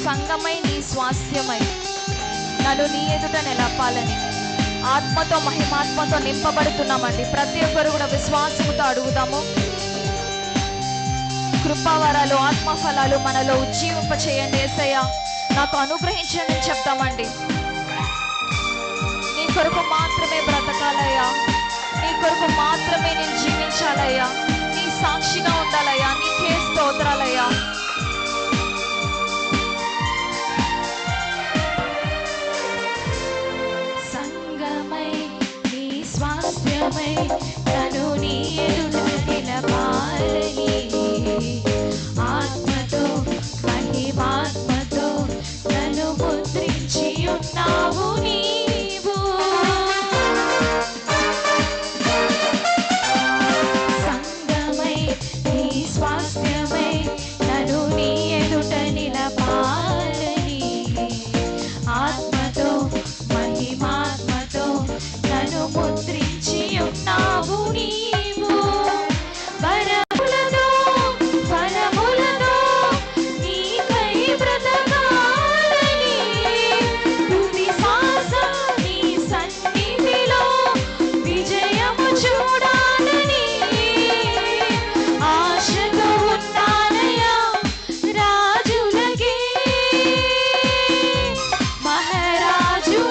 సంగమై నీ స్వాస్థ్యమై నన్ను నీ ఎదుట నిలపాలని ఆత్మతో మహిమాత్మతో నింపబడుతున్నామండి. ప్రతి ఒక్కరు కూడా విశ్వాసముతో అడుగుదాము. కృపావరాలు ఆత్మఫలాలు మనలో ఉజ్జీవింప చేయండి యేసయ్య, నాకు అనుగ్రహించండి చెప్తామండి. నీ కొరకు మాత్రమే బ్రతకాలయ్యా, నీ కొరకు మాత్రమే నేను జీవించాలయ్యా, నీ సాక్షిగా ఉండాలయ్యా, నీకే స్తోత్రాలయ్యా. నన్ను నీ ఎదుట నిలపాలని ఆత్మతో మహిమాత్మతో నన్ను ముద్రించి ఉన్నావు నీవు. సంగమై నీ స్వాస్థ్యమై నన్ను నీ ఎదుట నిలపాలని ఆత్మతో మహిమాత్మతో నన్ను ముద్రించి ఉన్నావు నీవు. వరములతో ఫలములతో నీకై బ్రతకాలని తుది శ్వాస నీ సన్నిధిలో విజయము చూడాలని ఆశతో ఉన్నానయ్యా. రాజులకే మహారాజు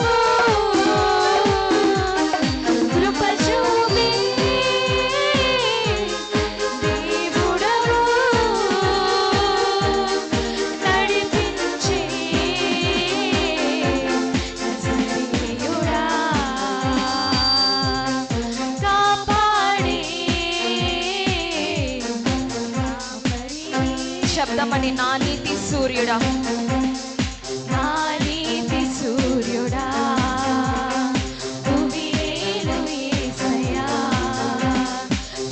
శబ్దమని నా నీతి సూర్యుడా, నా నీతి సూర్యుడా భూమిలో యేసయ్యా,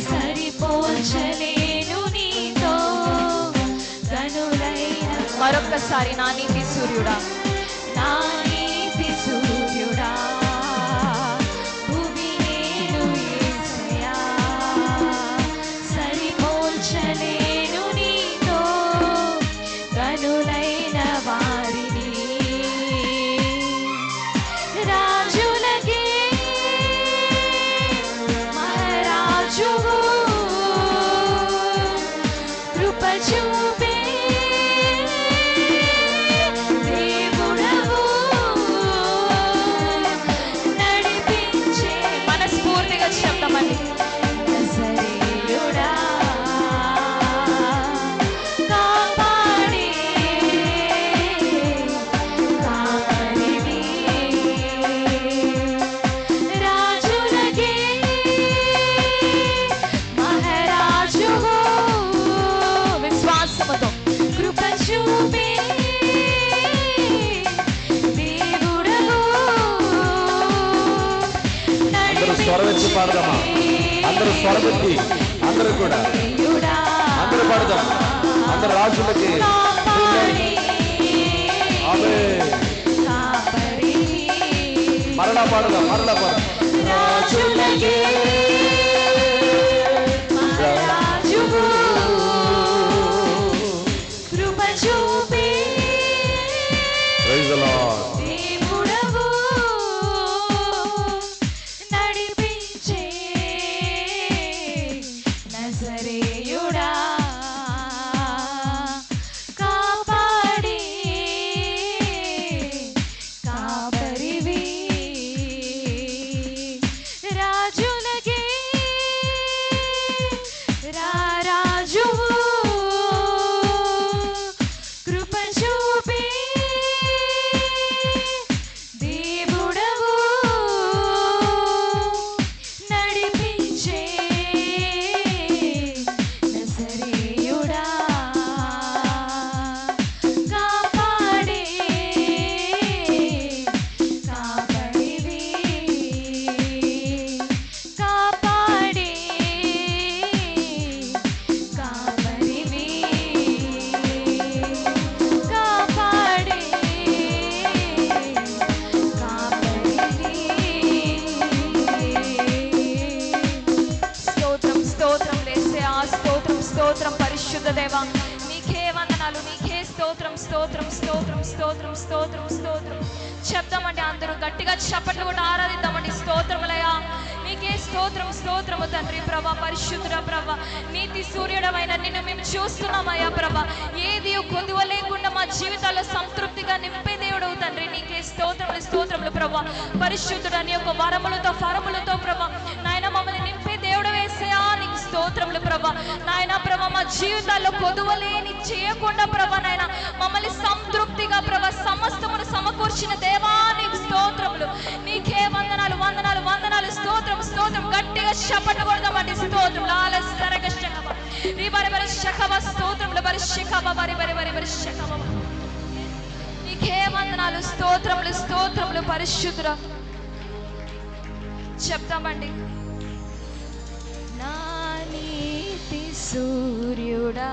సరిపోల్చలేను నీతో కనులైన. మరొక్కసారి నా నీతి సూర్యుడా, నా నీతి సూర్యుడా భూమిలో యేసయ్యా, సరిపోల్చలేను నీతో కనులైన వారిని. రాజులకే మహారాజువు కృప చూపే దేవుడవు నడిపించే. మనస్ఫూర్తిగా చెప్తామండి. నజరేయుడా కాపాడే కాపరివి. రాజులకే మహారాజువు విశ్వాసముతో కృప చూపే దేవుడవు అందరూ స్వరమెత్తి పాడదామా? అందరూ స్వరమెత్తి అందరూ కూడా అందరూ పాడదాం. అందరు రాజులకి మరలా పాడదాం, మరలా పాడదాం. రాజులకే మహారాజువు కృప చూపే Praise the Lord. దేవుడవు నడిపించే నజరేయుడా కాపాడే కాపరివి. స్తోత్రం స్తోత్రం స్తోత్రం స్తోత్రం స్తోత్రం చెప్తామండి. అందరూ గట్టిగా చప్పట్లు కూడా ఆరాధిద్దామండి. స్తోత్రములయ్యా నీకే స్తోత్రం స్తోత్రము తండ్రి ప్రభా, పరిశుద్ధుడ ప్రభా, నీతి సూర్యుడమైన నిన్ను మేము చూస్తున్నామయ్యా ప్రభా. ఏది కొదువ లేకుండా మా జీవితాల్లో సంతృప్తిగా నింపే దేవుడవు తండ్రి. నీకే స్తోత్రములు స్తోత్రములు ప్రభా, పరిశుద్ధుడ నీ యొక్క వరములతో ఫరములతో ప్రభా నాయన మమ్మల్ని నింపే దేవుడు వేసయా నీకు స్తోత్రములు ప్రభా. నాయన ప్రభా మా జీవితాల్లో కొదువలేని చేయకుండా ప్రభా నాయన మమ్మల్ని సంతృప్తిగా ప్రభా సమస్తమును సమకూర్చిన దేవా నీకు స్తోత్రములు. నీకే వందనాలు వందనాలు వందనాలు. స్తోత్రం స్తోత్రం గట్టిగా చప్పట్లు కొడదామండి. స్తోత్రం లాల సరగ శకవ రి బరి బరి శకవ స్తోత్రములు బరి శకవ బరి బరి బరి బరి శకవ. నీకే వందనాలు స్తోత్రములు స్తోత్రములు పరిశుద్ధుడా చెప్తామండి. నా నీతి సూర్యుడా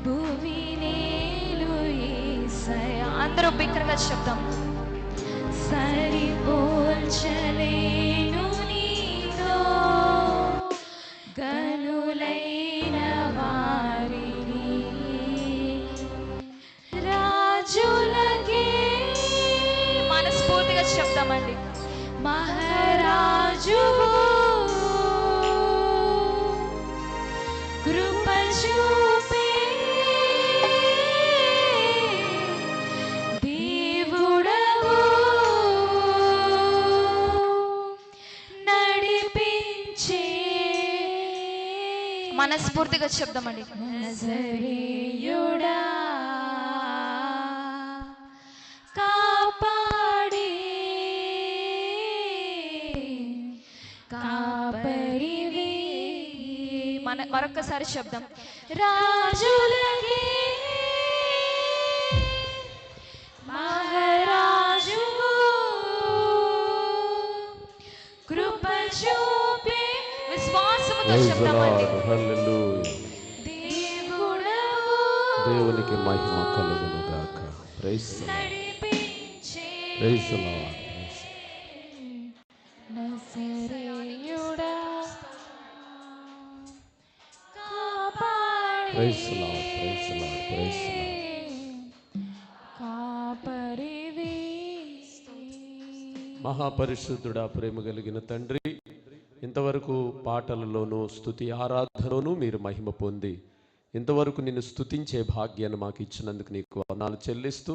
భూమి నేలు యేసయ్యా. అందరూ బిగ్గరగా చెప్తాం. సరిపోల్చలేను నీతో గనులైన వారిని రాజులకే మనస్ఫూర్తిగా చెప్తామండి. మహారాజువు కృప చూపే దేవుడవు నడిపించే మనస్ఫూర్తిగా చెప్దామండి. నజరేయుడా కాపాడే కాపరివి మరొకసారి శబ్దం. రాజులకే మహారాజువు కృప చూపే విశ్వాసముతో Praise the చెప్తామండి. Lord. Hallelujah. దేవుడవు దేవునికి మహిమ కలుగును గాక. Praise the Lord. నడిపించే Praise the Lord. నజరేయుడా కాపాడే Praise the Lord. Praise the Lord. Praise the Lord. కాపరివి మహాపరిశుద్ధుడా, ప్రేమ కలిగిన తండ్రి, ఇంతవరకు పాటలలోనూ స్తుతి ఆరాధనలోనూ మీరు మహిమ పొంది ఇంతవరకు నిన్ను స్తుతించే భాగ్యాన్ని మాకు ఇచ్చినందుకు నీకు వందనాలు చెల్లిస్తూ,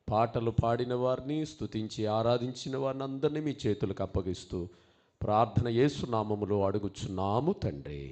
పాటలు పాడిన వారిని స్తుతించి ఆరాధించిన వారిని అందరినీ మీ చేతులకు అప్పగిస్తూ ప్రార్థన యేసు నామములో అడుగుచున్నాము తండ్రి.